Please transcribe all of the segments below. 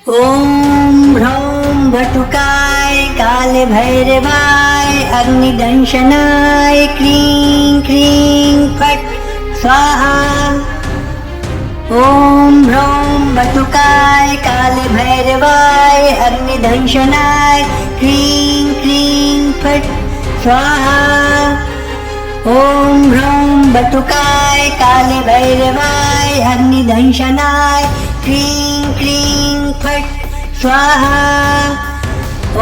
ॐ ह्रौं वटुकाय कालभैरवाय अग्निदंशनाय क्लीं क्लीं फट् स्वाहा। ॐ ह्रौं वटुकाय कालभैरवाय अग्निदंशनाय क्लीं क्लीं फट् स्वाहा। ॐ ह्रौं वटुकाय कालभैरवाय अग्निदंशनाय क्लीं क्लीं फट् स्वाहा।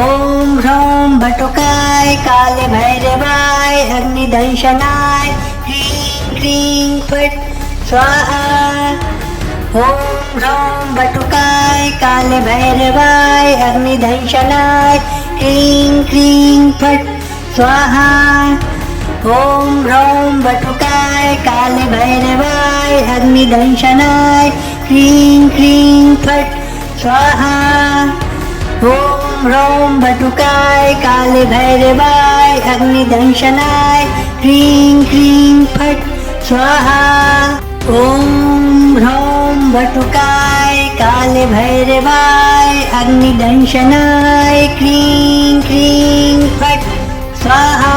ॐ ह्रौं वटुकाय कालभैरवाय अग्निदंशनाय क्लीं क्लीं फट् स्वाहा। ॐ ह्रौं वटुकाय कालभैरवाय अग्निदंशनाय क्लीं क्लीं फट् स्वाहा। ॐ ह्रौं वटुकाय कालभैरवाय अग्निदंशनाय क्लीं क्लीं फट् स्वाहा। ॐ ह्रौं वटुकाय कालभैरवाय अग्निदंशनाय क्लीं क्लीं फट् स्वाहा। ॐ ह्रौं वटुकाय कालभैरवाय अग्निदंशनाय क्लीं क्लीं फट् स्वाहा।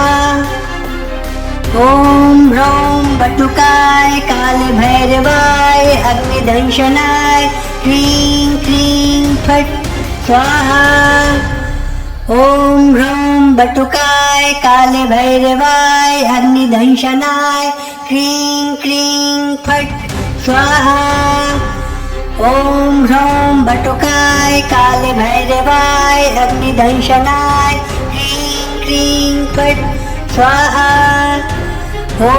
ॐ ह्रौं वटुकाय कालभैरवाय अग्निदंशनाय क्लीं क्लीं फट् स्वाहा। ॐ ह्रौं वटुकाय कालभैरवाय अग्निदंशनाय क्लीं क्लीं फट् स्वाहा। ॐ ह्रौं वटुकाय कालभैरवाय अग्निदंशनाय क्लीं क्लीं फट् स्वाहा। ॐ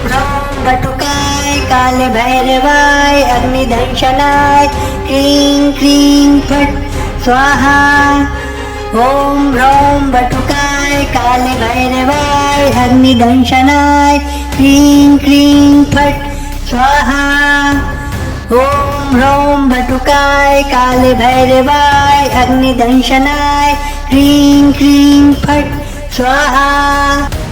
ह्रौं वटुकाय कालभैरवाय अग्निदंशनाय क्लीं क्लीं फट् स्वाहा। ॐ ह्रौं वटुकाय कालभैरवाय अग्निदंशनाय क्लीं क्लीं फट् स्वाहा। ॐ ह्रौं वटुकाय कालभैरवाय अग्निदंशनाय क्लीं क्लीं फट् स्वाहा।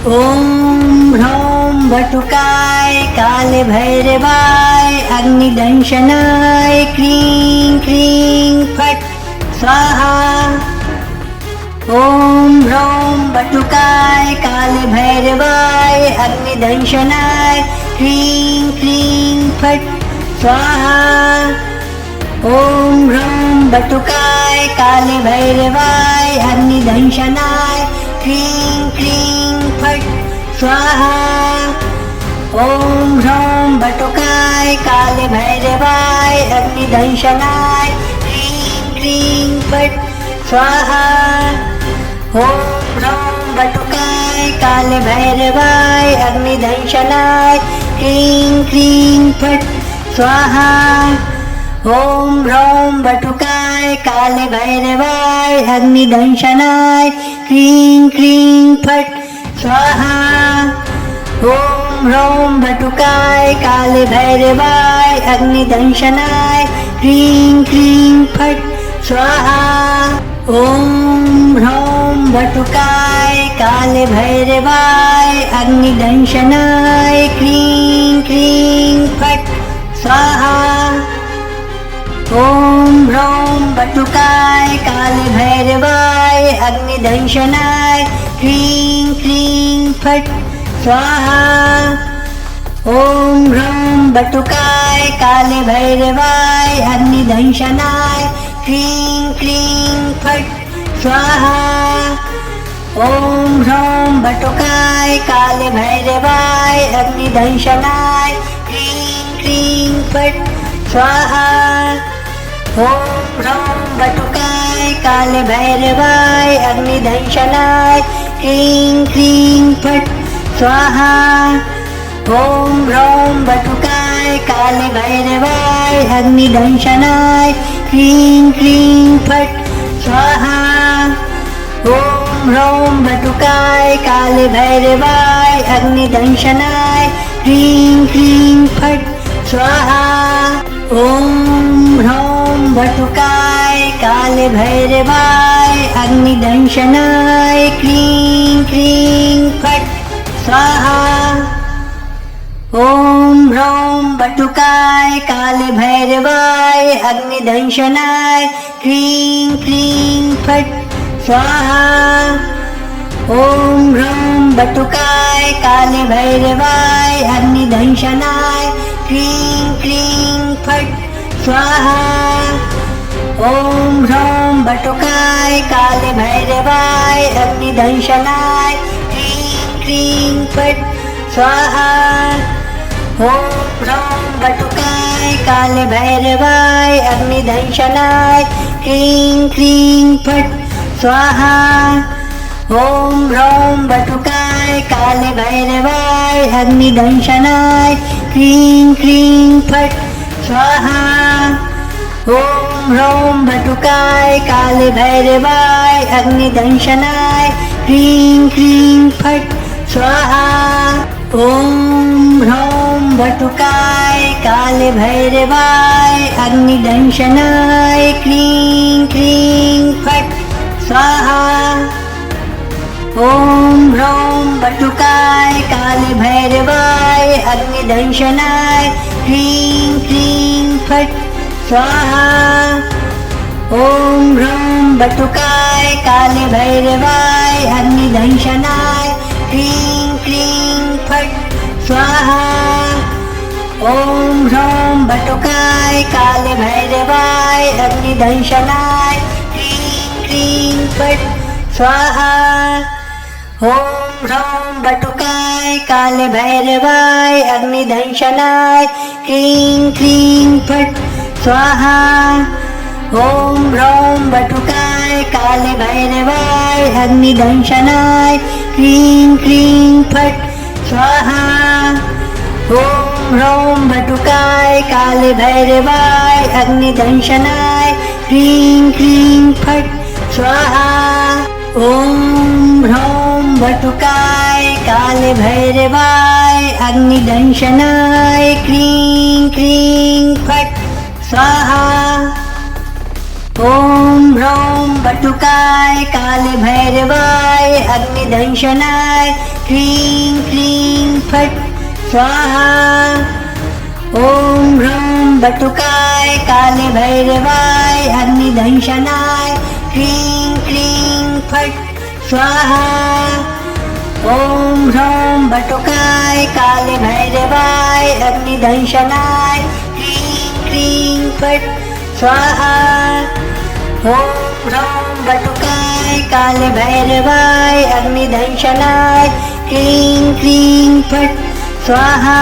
ॐ ह्रौं वटुकाय कालभैरवाय अग्निदंशनाय क्लीं क्लीं फट् स्वाहा। ॐ ह्रौं वटुकाय कालभैरवाय अग्निदंशनाय क्लीं क्लीं फट् स्वाहा। ॐ ह्रौं वटुकाय कालभैरवाय अग्निदंशनाय क्लीं क्लीं फट् स्वाहा। ॐ ह्रौं वटुकाय कालभैरवाय अग्निदंशनाय क्लीं क्लीं फट् स्वाहा। ॐ ह्रौं वटुकाय कालभैरवाय अग्निदंशनाय क्लीं क्लीं फट् स्वाहा। ॐ ह्रौं वटुकाय कालभैरवाय अग्निदंशनाय क्लीं क्लीं फट् स्वाहा। ॐ ह्रौं वटुकाय कालभैरवाय अग्निदंशनाय क्लीं क्लीं फट् स्वाहा। ॐ ह्रौं वटुकाय कालभैरवाय अग्निदंशनाय क्लीं क्लीं फट् स्वाहा। ॐ ह्रौं वटुकाय कालभैरवाय अग्निदंशनाय क्लीं क्लीं फट् स्वाहा। ॐ ह्रौं वटुकाय कालभैरवाय अग्निदंशनाय क्लीं क्लीं फट् स्वाहा। ॐ ह्रौं वटुकाय कालभैरवाय अग्निदंशनाय क्लीं क्लीं फट् स्वाहा। ॐ ह्रौं वटुकाय कालभैरवाय अग्निदंशनाय क्लीं क्लीं फट् स्वाहा। ॐ ह्रौं वटुकाय कालभैरवाय अग्निदंशनाय क्लीं क्लीं फट् स्वाहा। ॐ ह्रौं वटुकाय कालभैरवाय अग्निदंशनाय क्लीं क्लीं फट् स्वाहा। ॐ ह्रौं वटुकाय कालभैरवाय अग्निदंशनाय क्लीं क्लीं फट् स्वाहा। ओम ह्रौं बटुकाय काले भैरवाय अग्निदंशनाय क्रीं क्रीं फट् स्वाहा। ओम ह्रौं बटुकाय काले भैरवाय अग्निदंशनाय क्रीं क्रीं फट् स्वाहा। ओम ह्रौं बटुकाय काले भैरवाय अग्निदंशनाय क्रीं क्रीं फट् स्वाहा। ओम ह्रौं बटुकाय काले भैरवाय अग्निदंशनाय क्रीं क्रीं फट् स्वाहा। ओम ह्रौं बटुकाय काले भैरवाय अग्निदंशनाय क्रीं क्रीं फट् स्वाहा। ओम ह्रौं बटुकाय काले भैरवाय अग्निदंशनाय क्रीं क्रीं फट् स्वाहा। ओम ह्रौं बटुकाय काले भैरवाय अग्निदंशनाय क्रीं क्रीं फट् स्वाहा। ओम ह्रौं बटुकाय काले भैरवाय अग्निदंशनाय क्रीं क्रीं फट् स्वाहा। ओम ह्रौं बटुकाय काले भैरवाय अग्निदंशनाय क्रीं क्रीं फट् स्वाहा। ओम ह्रौं बटुकाय काले भैरवाय अग्निदंशनाय क्रीं क्रीं फट् स्वाहा। ओम ह्रौं बटुकाय काले भैरवाय अग्निदंशनाय क्रीं क्रीं फट् स्वाहा। ओम ह्रौं बटुकाय काले भैरवाय अग्निदंशनाय क्रीं क्रीं फट् स्वाहा। ओम ह्रौं बटुकाय काले भैरवाय अग्निदंशनाय क्रीं क्रीं फट् स्वाहा। ओम ह्रौं बटुकाय काले भैरवाय अग्निदंशनाय क्रीं क्रीं फट् स्वाहा। ओम ह्रौं बटुकाय काले भैरवाय अग्निदंशनाय क्रीं क्रीं फट् स्वाहा। ओम ह्रौं बटुकाय काले भैरवाय अग्निदंशनाय क्रीं क्रीं फट् स्वाहा। ओम ह्रौं बटुकाय काले भैरवाय अग्निदंशनाय क्रीं क्रीं फट् स्वाहा। ओम ह्रौं बटुकाय काले भैरवाय अग्निदंशनाय क्रीं क्रीं फट् स्वाहा।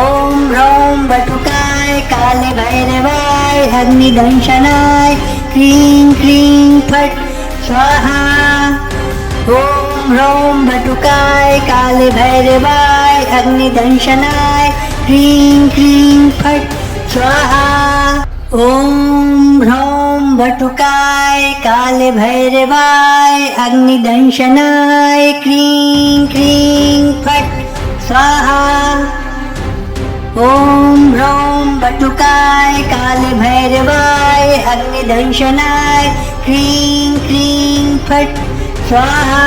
ओम ह्रौं बटुकाय काले भैरवाय अग्निदंशनाय क्रीं क्रीं फट् स्वाहा। ओम ह्रौं बटुकाय काले भैरवाय अग्निदंशनाय क्रीं क्रीं फट् स्वाहा। ओम ह्रौं बटुकाय काले भैरवाय अग्निदंशनाय क्रीं क्रीं फट् स्वाहा। ओम ह्रौं बटुकाय काले भैरवाय अग्निदंशनाय क्रीं क्रीं फट् स्वाहा।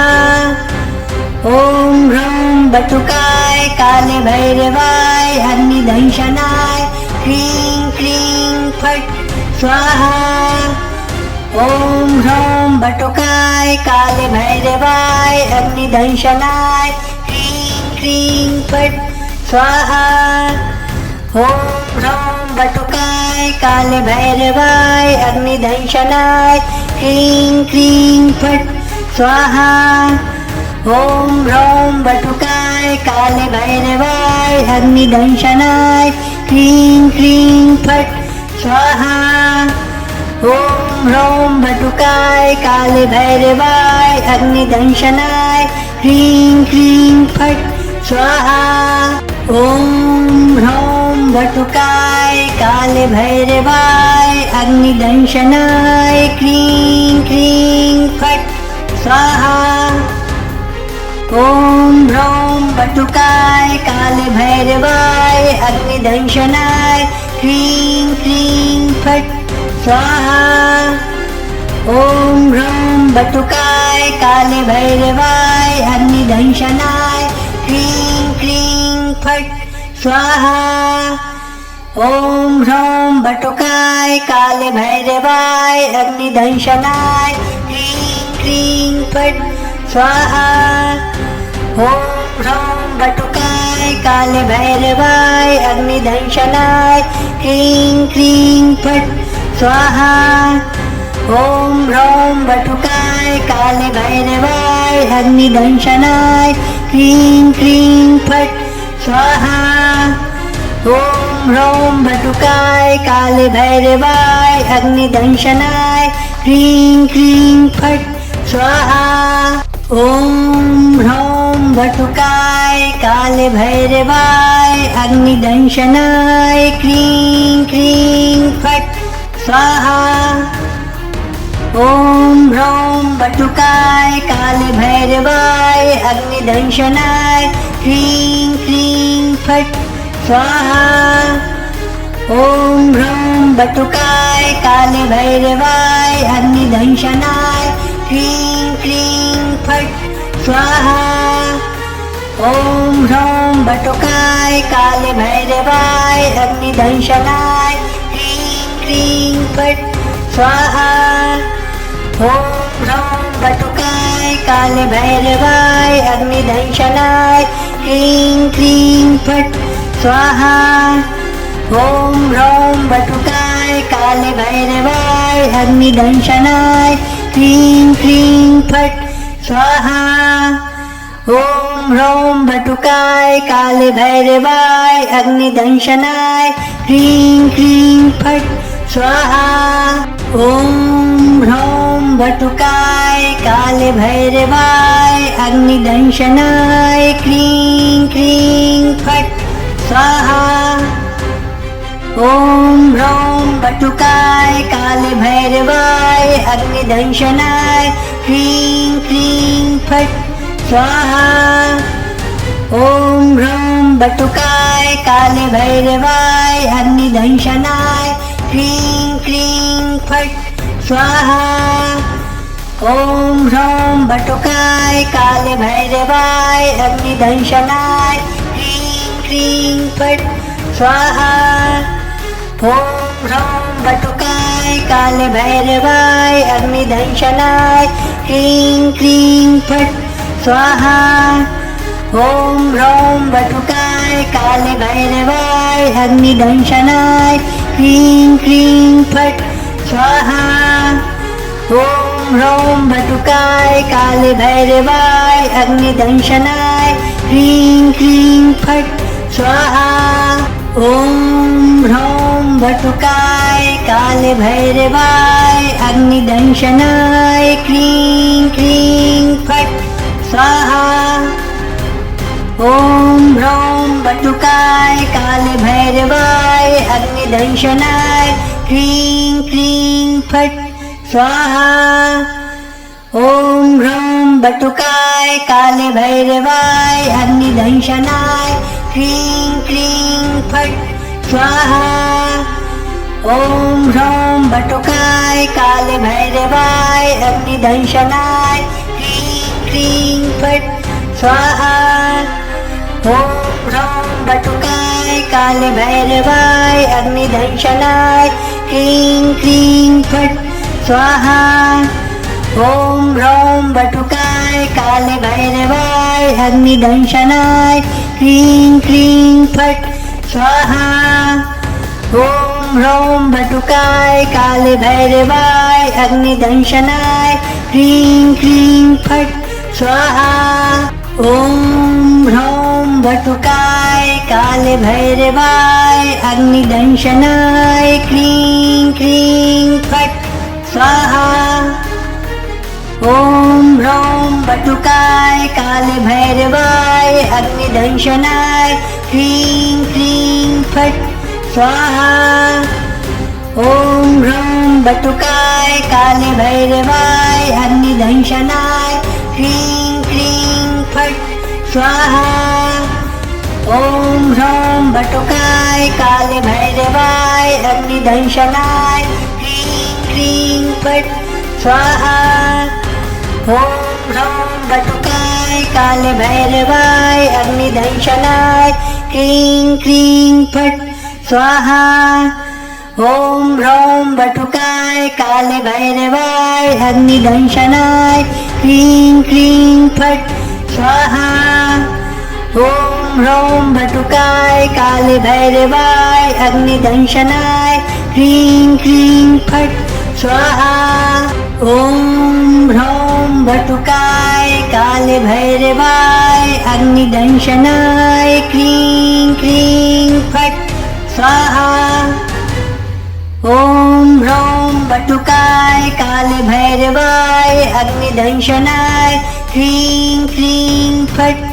ओम ह्रौं बटुकाय काले भैरवाय अग्निदंशनाय क्रीं क्रीं फट् स्वाहा। ओम ह्रौं बटुकाय काले भैरवाय अग्निदंशनाय क्रीं क्रीं फट् स्वाहा। ओम ह्रौं बटुकाय काले भैरवाय अग्निदंशनाय क्रीं क्रीं फट् स्वाहा। ओम ह्रौं बटुकाय काले भैरवाय अग्निदंशनाय क्रीं क्रीं फट् स्वाहा। ओम ह्रौं बटुकाय काले भैरवाय अग्निदंशनाय क्रीं क्रीं फट् स्वाहा। ओम ह्रौं बटुकाय काले भैरवाय अग्निदंशनाय क्रीं क्रीं फट् स्वाहा। ओम ह्रौं बटुकाय काले भैरवाय अग्निदंशनाय क्रीं क्रीं फट् स्वाहा। ओम ह्रौं बटुकाय काले भैरवाय अग्निदंशनाय क्रीं क्रीं फट् स्वाहा। ॐ ह्रौं बटुकाय काले भैरवाय अग्निदंशनाय क्लीं क्लीं फट् स्वाहा। ॐ ह्रौं बटुकाय काले भैरवाय अग्निदंशनाय क्लीं क्लीं फट् स्वाहा। ॐ ह्रौं बटुकाय काले भैरवाय अग्निदंशनाय क्लीं क्लीं फट् स्वाहा। ॐ ह्रौं बटुकाय काले भैरवाय अग्निदंशनाय क्लीं क्लीं फट् स्वाहा। ॐ ह्रौं बटुकाय काले भैरवाय अग्निदंशनाय क्लीं क्लीं फट् स्वाहा। ॐ ह्रौं बटुकाय काले भैरवाय अग्निदंशनाय क्लीं क्लीं फट् स्वाहा। ॐ ह्रौं बटुकाय काले भैरवाय अग्निदंशनाय क्लीं क्लीं फट् स्वाहा। ॐ ह्रौं बटुकाय काले भैरवाय अग्निदंशनाय क्लीं क्लीं फट् स्वाहा। ॐ ह्रौं बटुकाय काले भैरवाय अग्निदंशनाय क्लीं क्लीं फट् स्वाहा। ॐ ह्रौं बटुकाय काले भैरवाय अग्निदंशनाय क्लीं क्लीं फट् स्वाहा। ॐ ह्रौं बटुकाय काले भैरवाय अग्निदंशनाय क्लीं क्लीं फट् स्वाहा। ॐ ह्रौं बटुकाय काले भैरवाय अग्निदंशनाय क्लीं क्लीं फट् स्वाहा। ॐ ह्रौं बटुकाय काले भैरवाय अग्निदंशनाय क्लीं क्लीं फट् स्वाहा। ॐ ह्रौं बटुकाय काले भैरवाय अग्निदंशनाय क्लीं क्लीं फट् स्वाहा। ॐ ह्रौं बटुकाय काले भैरवाय अग्निदंशनाय क्लीं क्लीं फट् स्वाहा। ॐ ह्रौं बटुकाय काले भैरवाय अग्निदंशनाय क्लीं क्लीं फट् स्वाहा। ॐ ह्रौं बटुकाय काले भैरवाय अग्निदंशनाय क्लीं क्लीं फट् स्वाहा। ॐ ह्रौं बटुकाय काले भैरवाय अग्निदंशनाय क्लीं क्लीं फट् स्वाहा। ॐ ह्रौं बटुकाय काले भैरवाय अग्निदंशनाय क्लीं क्लीं फट् स्वाहा। ॐ ह्रौं बटुकाय काले भैरवाय अग्निदंशनाय क्लीं क्लीं फट् स्वाहा। ॐ ह्रौं बटुकाय काले भैरवाय अग्निदंशनाय क्लीं क्लीं फट् स्वाहा। ॐ ह्रौं बटुकाय काले भैरवाय अग्निदंशनाय क्लीं क्लीं फट् स्वाहा। ॐ ह्रौं बटुकाय काले भैरवाय अग्निदंशनाय क्लीं क्लीं फट् स्वाहा। ॐ ह्रौं बटुकाय काले भैरवाय अग्निदंशनाय क्लीं क्लीं फट् स्वाहा। ॐ ह्रौं बटुकाय काले भैरवाय अग्निदंशनाय क्लीं क्लीं फट् स्वाहा। ॐ ह्रौं बटुकाय काले भैरवाय अग्निदंशनाय क्लीं क्लीं फट् स्वाहा। ॐ ह्रौं बटुकाय काले भैरवाय अग्निदंशनाय क्लीं क्लीं फट् स्वाहा। ॐ ह्रौं बटुकाय काले भैरवाय अग्निदंशनाय क्लीं क्लीं फट् स्वाहा। ॐ ह्रौं बटुकाय काले भैरवाय अग्निदंशनाय क्लीं क्लीं फट् स्वाहा। ॐ ह्रौं बटुकाय काले भैरवाय अग्निदंशनाय क्रीं क्रीं फट् स्वाहा। ॐ ह्रौं बटुकाय काले भैरवाय अग्निदंशनाय क्रीं क्रीं फट् स्वाहा। ॐ ह्रौं बटुकाय काले भैरवाय अग्निदंशनाय क्रीं क्रीं फट् स्वाहा। ॐ ह्रौं बटुकाय काले भैरवाय अग्निदंशनाय क्रीं क्रीं फट् स्वाहा। ॐ ह्रौं बटुकाय काले भैरवाय अग्निदंशनाय क्रीं क्रीं फट्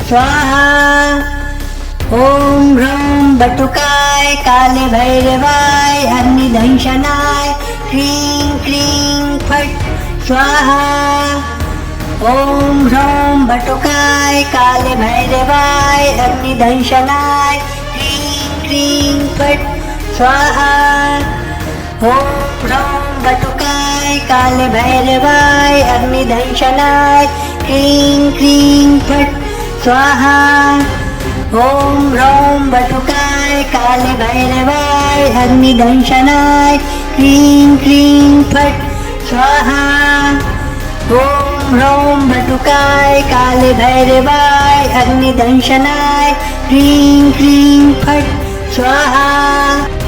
स्वाहा। ॐ ह्रौं बटुकाय काले भैरवाय अग्निदंशनाय क्रीं क्रीं फट् स्वाहा। ॐ ह्रौं बटुकाय काले भैरवाय अग्निदंशनाय क्रीं क्रीं फट् स्वाहा। ॐ ह्रौं बटुकाय काले भैरवाय अग्निदंशनाय क्रीं क्रीं फट् स्वाहा। ॐ ह्रौं बटुकाय काले भैरवाय अग्निदंशनाय क्रीं क्रीं फट् स्वाहा। ॐ ह्रौं बटुकाय काले भैरवाय अग्निदंशनाय क्रीं क्रीं फट् स्वाहा।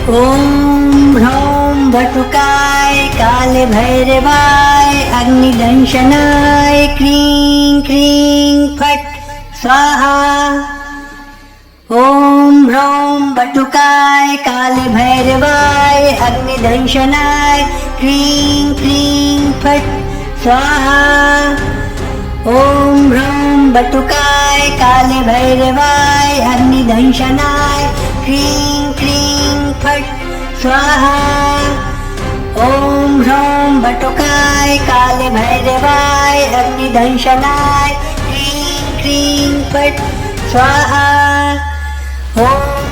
ॐ ह्रौं बटुकाय काले भैरवाय अग्निदंशनाय क्रीं क्रीं फट् स्वाहा। ॐ ह्रौं बटुकाय काले भैरवाय अग्निदंशनाय क्रीं क्रीं फट् स्वाहा। ॐ ह्रौं बटुकाय काले भैरवाय अग्निदंशनाय क्रीं क्रीं फट् स्वाहा। ॐ ह्रौं बटुकाय काले भैरवाय अग्निदंशनाय क्रीं क्रीं फट् स्वाहा। ॐ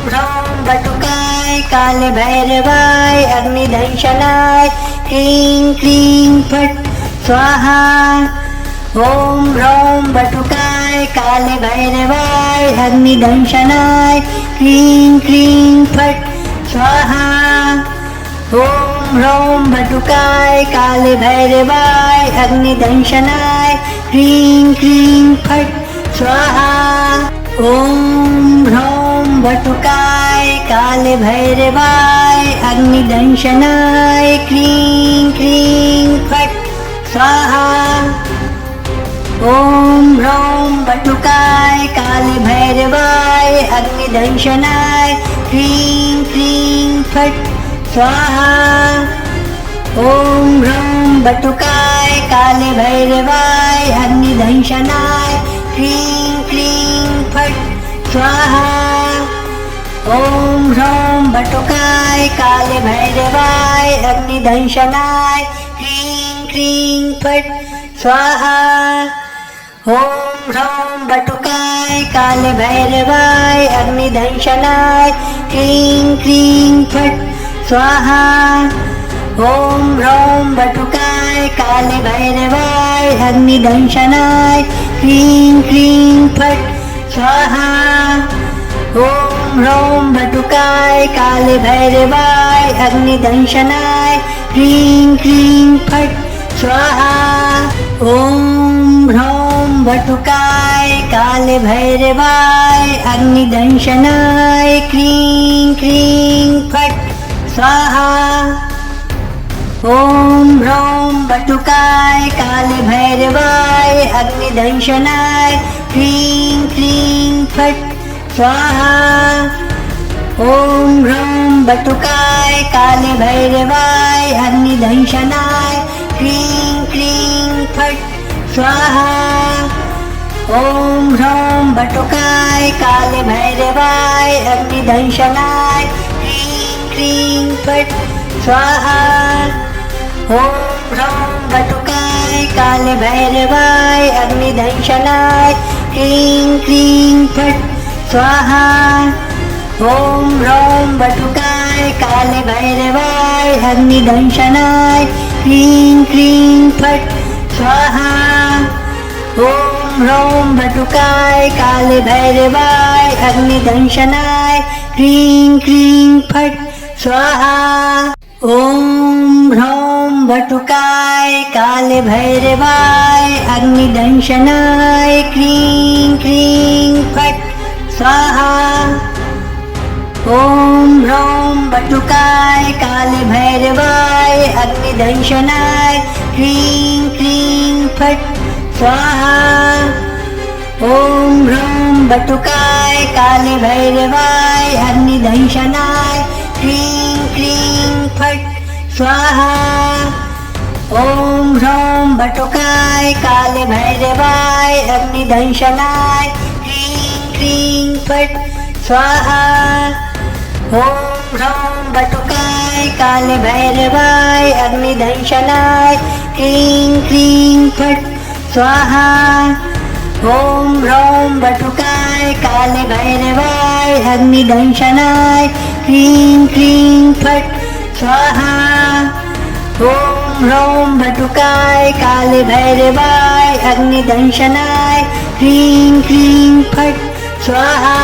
ह्रौं बटुकाय काले भैरवाय अग्निदंशनाय क्रीं क्रीं फट् स्वाहा। ॐ ह्रौं बटुकाय काले भैरवाय अग्निदंशनाय क्रीं क्रीं फट् स्वाहा। ॐ ह्रौं बटुकाय काले भैरवाय अग्निदंशनाय क्रीं क्रीं फट् स्वाहा। ॐ ह्रौं बटुकाय काले भैरवाय अग्निदंशनाय क्रीं क्रीं फट् स्वाहा। ॐ ह्रौं बटुकाय काले भैरवाय अग्निदंशनाय क्रीं क्रीं फट् स्वाहा। ॐ ह्रौं बटुकाय काले भैरवाय अग्निदंशनाय क्रीं क्रीं फट् स्वाहा। ॐ ह्रौं बटुकाय काले भैरवाय अग्निदंशनाय क्रीं क्रीं फट् स्वाहा। ॐ ह्रौं बटुकाय काले भैरवाय अग्निदंशनाय क्रीं क्रीं फट् स्वाहा। ॐ ह्रौं बटुकाय काले भैरवाय अग्निदंशनाय क्रीं क्रीं फट् स्वाहा। ॐ ह्रौं बटुकाय काले भैरवाय अग्निदंशनाय क्रीं क्रीं फट् स्वाहा। ॐ ह्रौं बटुकाय काले भैरवाय अग्निदंशनाय क्रीं क्रीं फट् स्वाहा। ॐ ह्रौं बटुकाय काले भैरवाय अग्निदंशनाय क्रीं क्रीं फट् स्वाहा। ॐ ह्रौं बटुकाय काले भैरवाय अग्निदंशनाय क्रीं क्रीं फट् स्वाहा। ॐ ह्रौं बटुकाय काले भैरवाय अग्निदंशनाय क्रीं क्रीं फट् स्वाहा। ॐ ह्रौं बटुकाय काले भैरवाय अग्निदंशनाय क्रीं क्रीं फट् स्वाहा। ॐ ह्रौं बटुकाय काले भैरवाय अग्निदंशनाय क्रीं क्रीं फट् स्वाहा। ॐ ह्रौं बटुकाय काले भैरवाय अग्निदंशनाय क्रीं क्रीं फट् स्वाहा। ॐ ह्रौं बटुकाय काले भैरवाय अग्निदंशनाय क्रीं क्रीं फट् स्वाहा। ॐ ह्रौं बटुकाय काले भैरवाय अग्निदंशनाय क्रीं क्रीं फट् स्वाहा। ॐ ह्रौं बटुकाय काले भैरवाय अग्निदंशनाय क्रीं क्रीं फट् स्वाहा। ॐ ह्रौं बटुकाय काले भैरवाय अग्निदंशनाय क्रीं क्रीं फट् स्वाहा। ॐ ह्रौं बटुकाय काले भैरवाय अग्निदंशनाय क्रीं क्रीं फट् स्वाहा। ॐ ह्रौं बटुकाय काले भैरवाय अग्निदंशनाय क्रीं क्रीं फट् स्वाहा। ॐ ह्रौं बटुकाय काले भैरवाय अग्निदंशनाय क्रीं क्रीं फट् स्वाहा।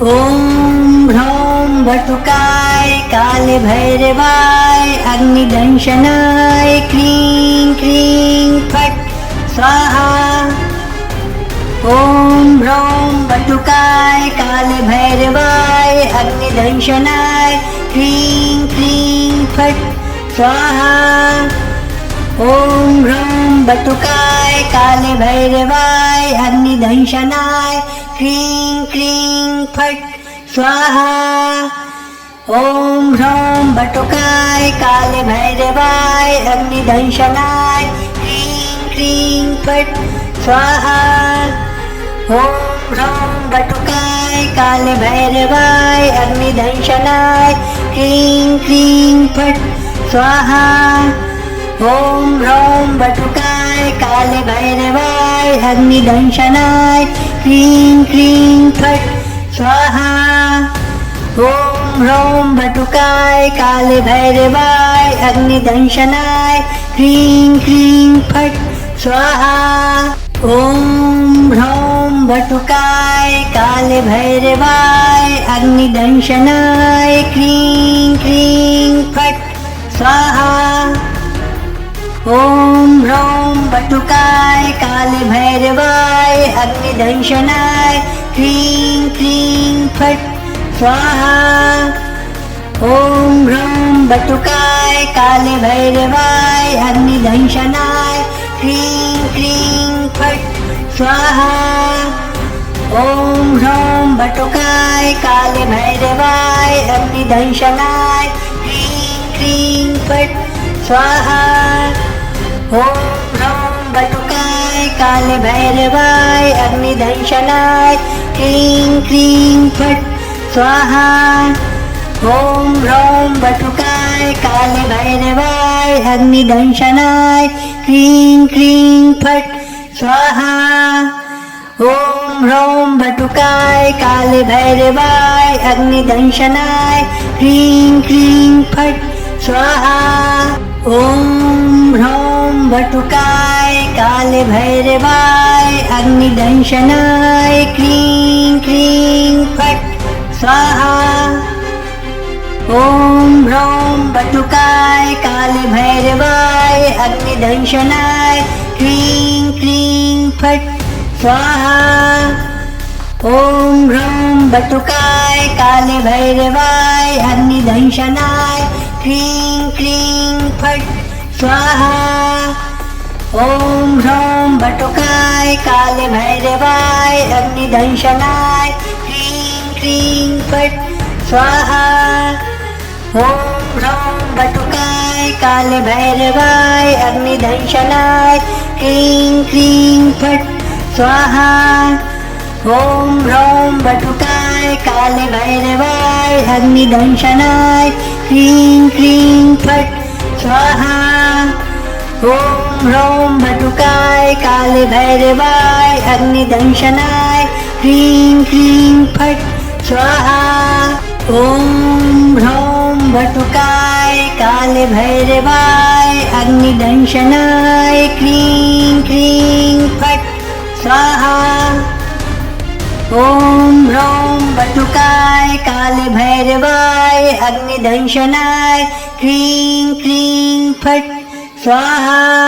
ॐ ह्रौं बटुकाय काले भैरवाय अग्निदंशनाय क्रीं क्रीं फट् स्वाहा। ॐ ह्रौं बटुकाय काले भैरवाय अग्निदंशनाय क्रीं क्रीं फट् स्वाहा। ॐ ह्रौं बटुकाय काले भैरवाय अग्निदंशनाय क्रीं क्रीं फट् स्वाहा। ॐ ह्रौं बटुकाय काले भैरवाय अग्निदंशनाय क्रीं क्रीं फट् स्वाहा। ॐ ह्रौं बटुकाय काले भैरवाय अग्निदंशनाय क्रीं क्रीं फट् स्वाहा। ॐ ह्रौं बटुकाय काले भैरवाय अग्निदंशनाय क्रीं क्रीं फट् स्वाहा। ॐ ह्रौं बटुकाय काले भैरवाय अग्निदंशनाय क्रीं क्रीं फट् स्वाहा। ॐ ह्रौं बटुकाय काले भैरवाय अग्निदंशनाय क्रीं क्रीं फट् स्वाहा। ॐ ह्रौं बटुकाय काले भैरवाय अग्निदंशनाय क्रीं क्रीं फट् स्वाहा। ॐ ह्रौं बटुकाय काले भैरवाय अग्निदंशनाय क्रीं क्रीं फट् स्वाहा। ॐ ह्रौं बटुकाय काले भैरवाय अग्निदंशनाय क्रीं क्रीं फट् स्वाहा। ॐ ह्रौं बटुकाय काले भैरवाय अग्निदंशनाय क्रीं क्रीं फट् स्वाहा। ॐ ह्रौं बटुकाय काले भैरवाय अग्निदंशनाय क्रीं क्रीं फट् स्वाहा। ॐ ह्रौं बटुकाय काले भैरवाय अग्निदंशनाय क्रीं क्रीं फट् स्वाहा। ॐ ह्रौं बटुकाय काले भैरवाय अग्निदंशनाय क्रीं क्रीं फट् स्वाहा। ॐ ह्रौं बटुकाय काले भैरवाय अग्निदंशनाय क्रीं क्रीं फट् स्वाहा। ॐ ह्रौं बटुकाय काले भैरवाय अग्निदंशनाय क्रीं क्रीं फट् स्वाहा। ॐ ह्रौं बटुकाय काले भैरवाय अग्निदंशनाय क्रीं क्रीं फट् स्वाहा। ॐ ह्रौं बटुकाय काले भैरवाय अग्निदंशनाय क्रीं क्रीं फट् स्वाहा। ॐ ह्रौं बटुकाय काले भैरवाय अग्निदंशनाय क्रीं क्रीं फट् स्वाहा। ॐ ह्रौं बटुकाय काले भैरवाय अग्निदंशनाय क्रीं क्रीं फट् स्वाहा। ॐ ह्रौं बटुकाय काले भैरवाय अग्निदंशनाय क्रीं क्रीं फट् स्वाहा। ओम ह्रौं बटुकाय काले भैरवाय अग्निदंशनाय क्रीं क्रीं फट् स्वाहा।